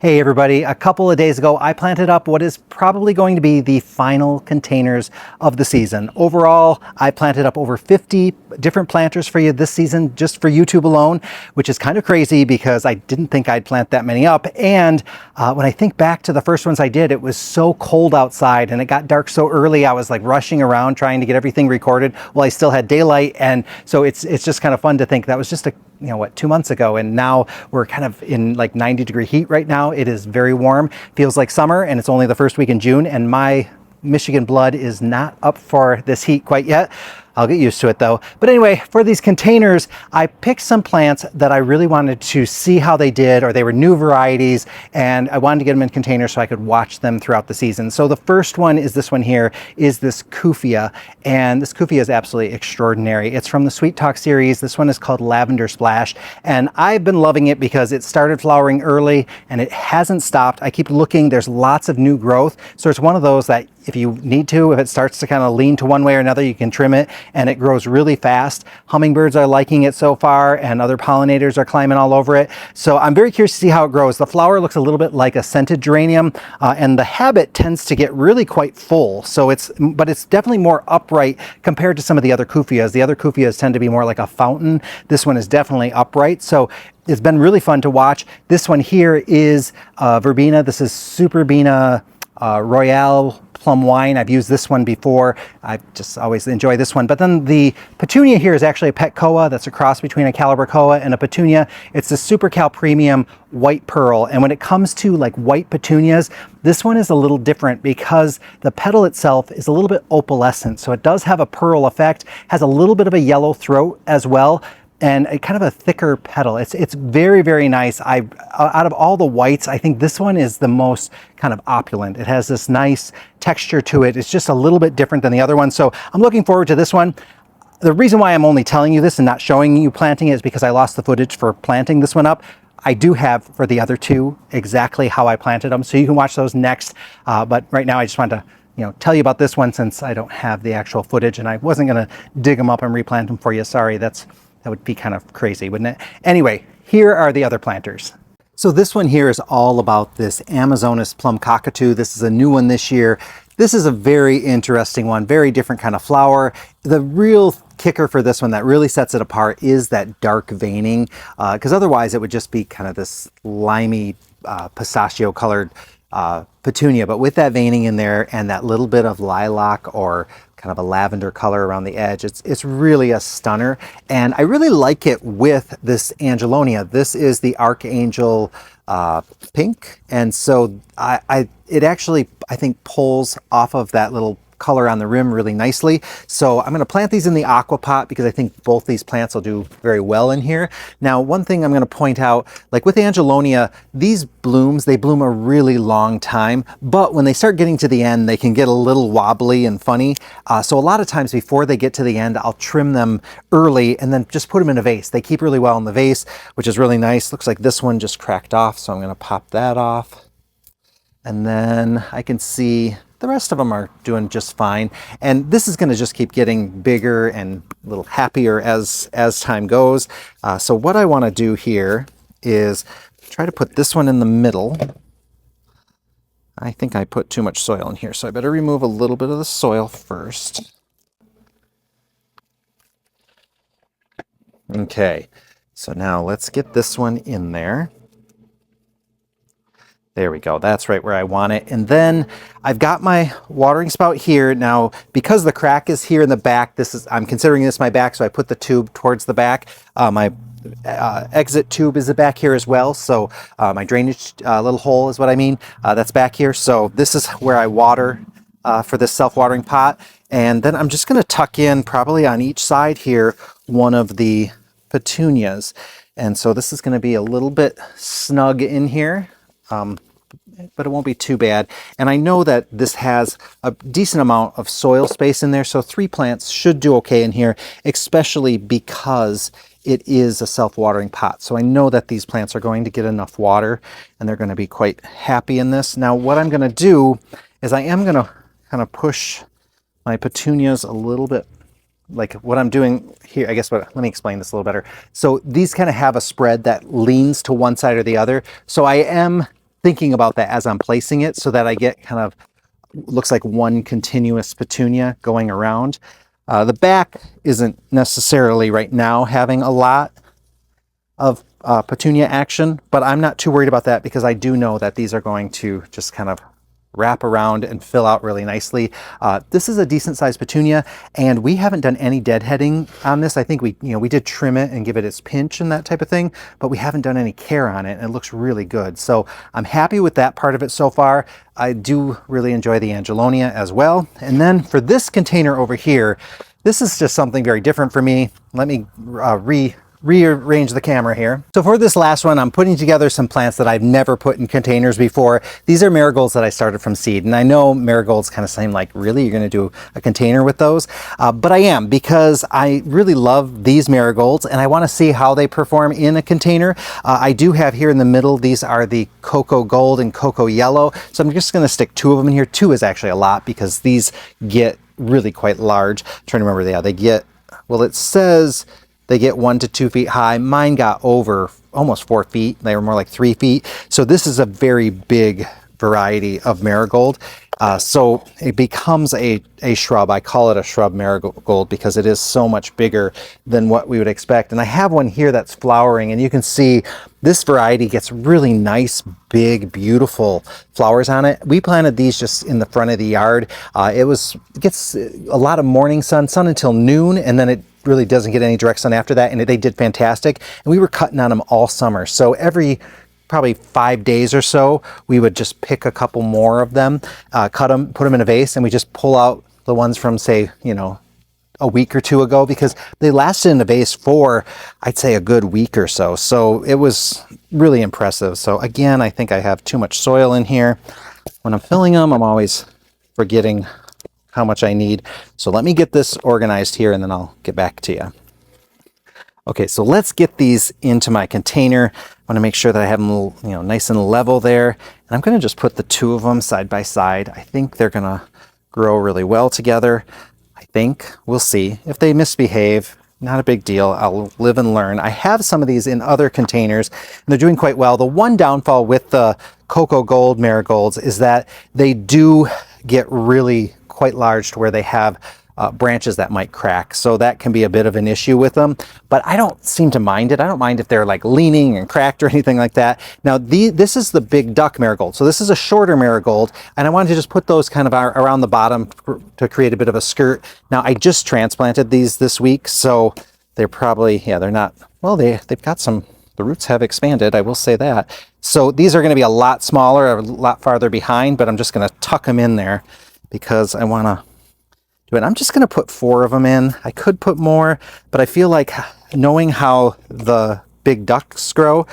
Hey everybody, a couple of days ago I planted up what is probably going to be the final containers of the season. Overall, I planted up over 50 different planters for you this season, just for YouTube alone, which is kind of crazy because I didn't think I'd plant that many up. And when I think back to the first ones I did, it was so cold outside and it got dark so early. I was like rushing around trying to get everything recorded while I still had daylight. And so it's just kind of fun to think that was just 2 months ago, and now we're kind of in like 90-degree heat right now. It is very warm, feels like summer, and it's only the first week in June, and my Michigan blood is not up for this heat quite yet. I'll get used to it though. But anyway, for these containers, I picked some plants that I really wanted to see how they did, or they were new varieties, and I wanted to get them in containers so I could watch them throughout the season. So the first one is this one here, is this Kufia, and this Kufia is absolutely extraordinary. It's from the Sweet Talk series. This one is called Lavender Splash, and I've been loving it because it started flowering early and it hasn't stopped. I keep looking, there's lots of new growth. So it's one of those that if you need to, if it starts to kind of lean to one way or another, you can trim it, and it grows really fast. Hummingbirds are liking it so far, and other pollinators are climbing all over it. So I'm very curious to see how it grows. The flower looks a little bit like a scented geranium, and the habit tends to get really quite full. So but it's definitely more upright compared to some of the other Kufias. The other Kufias tend to be more like a fountain. This one is definitely upright. So it's been really fun to watch. This one here is Verbena. This is Superbena Royale Plum Wine. I've used this one before. I just always enjoy this one. But then the petunia here is actually a pet koa. That's a cross between a caliber koa and a petunia. It's the Super Cal Premium White Pearl. And when it comes to like white petunias, this one is a little different because the petal itself is a little bit opalescent. So it does have a pearl effect, has a little bit of a yellow throat as well, and a kind of a thicker petal. It's very, very nice. Out of all the whites, I think this one is the most kind of opulent. It has this nice texture to it. It's just a little bit different than the other one. So I'm looking forward to this one. The reason why I'm only telling you this and not showing you planting it is because I lost the footage for planting this one up. I do have for the other two exactly how I planted them, so you can watch those next. But right now I just wanted to tell you about this one since I don't have the actual footage, and I wasn't gonna dig them up and replant them for you. Sorry, that would be kind of crazy, wouldn't it? Anyway, here are the other planters. So this one here is all about this Amazonas plum cockatoo. This is a new one this year. This is a very interesting one, very different kind of flower. The real kicker for this one that really sets it apart is that dark veining, because otherwise it would just be kind of this limey, pistachio colored petunia. But with that veining in there and that little bit of lilac or kind of a lavender color around the edge, it's really a stunner. And I really like it with this Angelonia. This is the Archangel pink, and so it actually, I think, pulls off of that little color on the rim really nicely. So I'm going to plant these in the Aquapot because I think both these plants will do very well in here. Now, one thing I'm going to point out, like with Angelonia, these blooms, they bloom a really long time, but when they start getting to the end, they can get a little wobbly and funny. So a lot of times before they get to the end, I'll trim them early and then just put them in a vase. They keep really well in the vase, which is really nice. Looks like this one just cracked off, so I'm going to pop that off. And then I can see the rest of them are doing just fine. And this is going to just keep getting bigger and a little happier as time goes. So what I want to do here is try to put this one in the middle. I think I put too much soil in here, so I better remove a little bit of the soil first. Okay, so now let's get this one in there. There we go. That's right where I want it. And then I've got my watering spout here. Now, because the crack is here in the back, I'm considering this my back, so I put the tube towards the back. My exit tube is back here as well. So my drainage little hole is what I mean. That's back here. So this is where I water for this self-watering pot. And then I'm just going to tuck in, probably on each side here, one of the petunias. And so this is going to be a little bit snug in here. But it won't be too bad. And I know that this has a decent amount of soil space in there, so 3 plants should do okay in here, especially because it is a self-watering pot. So I know that these plants are going to get enough water and they're going to be quite happy in this. Now what I'm going to do is I am going to kind of push my petunias a little bit, like what I'm doing here. I guess let me explain this a little better. So these kind of have a spread that leans to one side or the other. So I am thinking about that as I'm placing it so that I get kind of, looks like one continuous petunia going around. The back isn't necessarily right now having a lot of petunia action, but I'm not too worried about that because I do know that these are going to just kind of wrap around and fill out really nicely. This is a decent sized petunia, and we haven't done any deadheading on this. I think we did trim it and give it its pinch and that type of thing, but we haven't done any care on it, and it looks really good. So I'm happy with that part of it so far. I do really enjoy the Angelonia as well. And then for this container over here, this is just something very different for me. Let me rearrange the camera here. So for this last one, I'm putting together some plants that I've never put in containers before. These are marigolds that I started from seed, and I know marigolds kind of seem like, really, you're going to do a container with those? But I am, because I really love these marigolds and I want to see how they perform in a container. I do have here in the middle, these are the cocoa gold and cocoa yellow. So I'm just going to stick 2 of them in here. 2 is actually a lot because these get really quite large. I'm trying to remember, they get, well, it says they get 1 to 2 feet high. Mine got over almost 4 feet. They were more like 3 feet. So this is a very big variety of marigold. So it becomes a shrub. I call it a shrub marigold because it is so much bigger than what we would expect. And I have one here that's flowering, and you can see this variety gets really nice, big, beautiful flowers on it. We planted these just in the front of the yard. It gets a lot of morning sun until noon, and then it really doesn't get any direct sun after that, and they did fantastic. And we were cutting on them all summer. So every probably 5 days or so, we would just pick a couple more of them, cut them, put them in a vase, and we just pull out the ones from, say, a week or 2 ago, because they lasted in a vase for, I'd say, a good week or so. So it was really impressive. So again, I think I have too much soil in here. When I'm filling them, I'm always forgetting how much I need. So let me get this organized here and then I'll get back to you. Okay, so let's get these into my container. I want to make sure that I have them a little, nice and level there. And I'm going to just put the 2 of them side by side. I think they're going to grow really well together. I think. We'll see. If they misbehave, not a big deal. I'll live and learn. I have some of these in other containers, and they're doing quite well. The one downfall with the cocoa gold marigolds is that they do get really quite large to where they have branches that might crack. So that can be a bit of an issue with them, but I don't seem to mind it. I don't mind if they're like leaning and cracked or anything like that. Now this is the big duck marigold. So this is a shorter marigold, and I wanted to just put those kind of around the bottom to create a bit of a skirt. Now I just transplanted these this week, so they're probably, they're not, well, they've got some, the roots have expanded, I will say that. So these are going to be a lot smaller, a lot farther behind, but I'm just going to tuck them in there because I want to do it. I'm just going to put 4 of them in. I could put more, but I feel like knowing how the big ducks grow,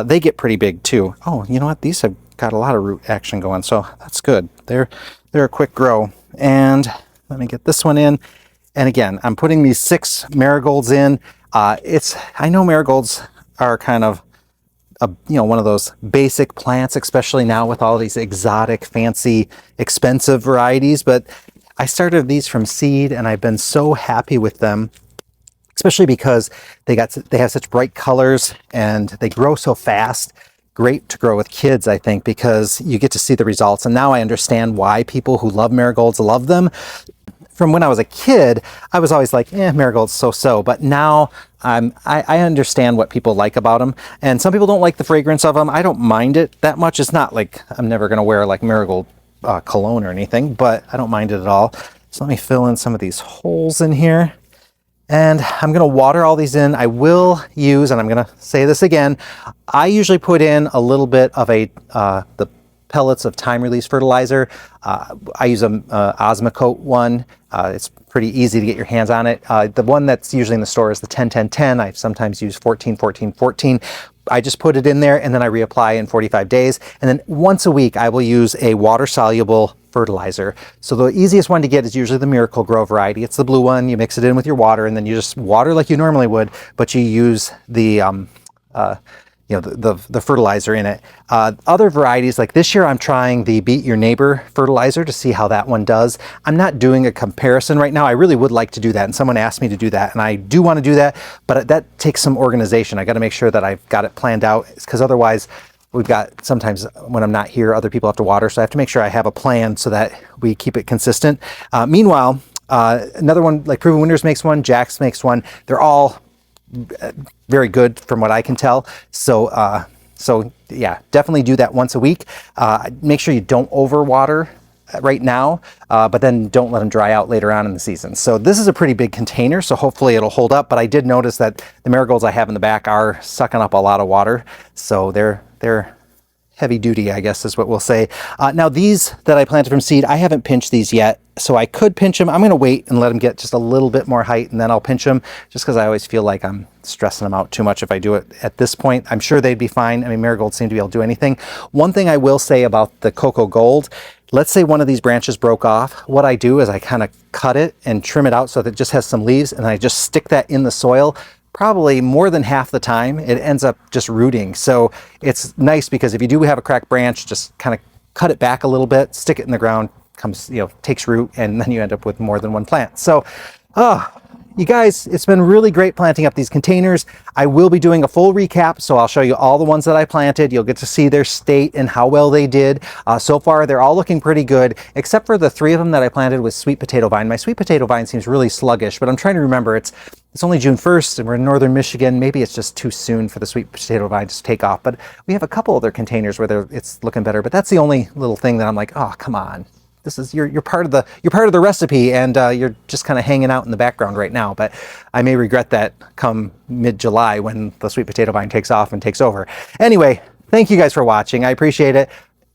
they get pretty big too. Oh, you know what? These have got a lot of root action going, so that's good. They're a quick grow. And let me get this one in. And again, I'm putting these 6 marigolds in. I know marigolds are kind of one of those basic plants, especially now with all these exotic, fancy, expensive varieties. But I started these from seed, and I've been so happy with them, especially because they have such bright colors and they grow so fast. Great to grow with kids, I think, because you get to see the results. And now I understand why people who love marigolds love them. From when I was a kid, I was always like, marigolds so-so. But now I understand what people like about them. And some people don't like the fragrance of them. I don't mind it that much. It's not like I'm never going to wear like marigold cologne or anything, but I don't mind it at all. So let me fill in some of these holes in here. And I'm going to water all these in. I will use, and I'm going to say this again, I usually put in a little bit of the pellets of time-release fertilizer. I use a Osmocote one. It's pretty easy to get your hands on it. The one that's usually in the store is the 10-10-10. I sometimes use 14-14-14. I just put it in there and then I reapply in 45 days. And then once a week, I will use a water-soluble fertilizer. So the easiest one to get is usually the Miracle-Gro variety. It's the blue one. You mix it in with your water, and then you just water like you normally would, but you use the the fertilizer in it. Other varieties, like this year, I'm trying the Beat Your Neighbor fertilizer to see how that one does. I'm not doing a comparison right now. I really would like to do that, and someone asked me to do that, and I do want to do that, but that takes some organization. I got to make sure that I've got it planned out, because otherwise, we've got sometimes when I'm not here, other people have to water. So I have to make sure I have a plan so that we keep it consistent. Meanwhile, another one like Proven Winners makes one, Jax makes one. They're all very good from what I can tell. So, so yeah, definitely do that once a week. Make sure you don't overwater right now, but then don't let them dry out later on in the season. So this is a pretty big container, so hopefully it'll hold up. But I did notice that the marigolds I have in the back are sucking up a lot of water. So they're heavy duty, I guess is what we'll say. Now these that I planted from seed, I haven't pinched these yet, so I could pinch them. I'm gonna wait and let them get just a little bit more height and then I'll pinch them, just because I always feel like I'm stressing them out too much if I do it at this point. I'm sure they'd be fine. I mean, marigolds seem to be able to do anything. One thing I will say about the Cocoa Gold, let's say one of these branches broke off. What I do is I kind of cut it and trim it out so that it just has some leaves, and I just stick that in the soil. Probably more than half the time it ends up just rooting. So it's nice because if you do have a cracked branch, just kind of cut it back a little bit, stick it in the ground, comes, you know, takes root, and then you end up with more than one plant. So, you guys, it's been really great planting up these containers. I will be doing a full recap, so I'll show you all the ones that I planted. You'll get to see their state and how well they did. So far, they're all looking pretty good, except for the 3 of them that I planted with sweet potato vine. My sweet potato vine seems really sluggish, but I'm trying to remember, it's only June 1st and we're in northern Michigan. Maybe it's just too soon for the sweet potato vine to take off, but we have a couple other containers where it's looking better, but that's the only little thing that I'm like, oh, come on. This is you're part of the recipe, and you're just kind of hanging out in the background right now. But I may regret that come mid-July when the sweet potato vine takes off and takes over. Anyway, thank you guys for watching. I appreciate it.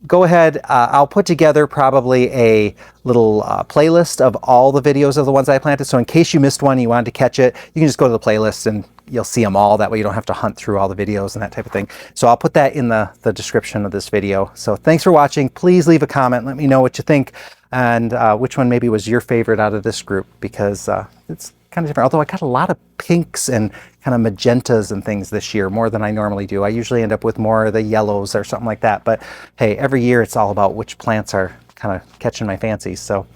Go ahead. I'll put together probably a little playlist of all the videos of the ones I planted. So in case you missed one, you wanted to catch it, you can just go to the playlist and you'll see them all. That way you don't have to hunt through all the videos and that type of thing. So I'll put that in the description of this video. So thanks for watching. Please leave a comment. Let me know what you think and which one maybe was your favorite out of this group, because it's kind of different. Although I got a lot of pinks and kind of magentas and things this year, more than I normally do. I usually end up with more of the yellows or something like that. But hey, every year it's all about which plants are kind of catching my fancy. So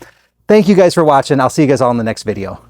thank you guys for watching. I'll see you guys all in the next video.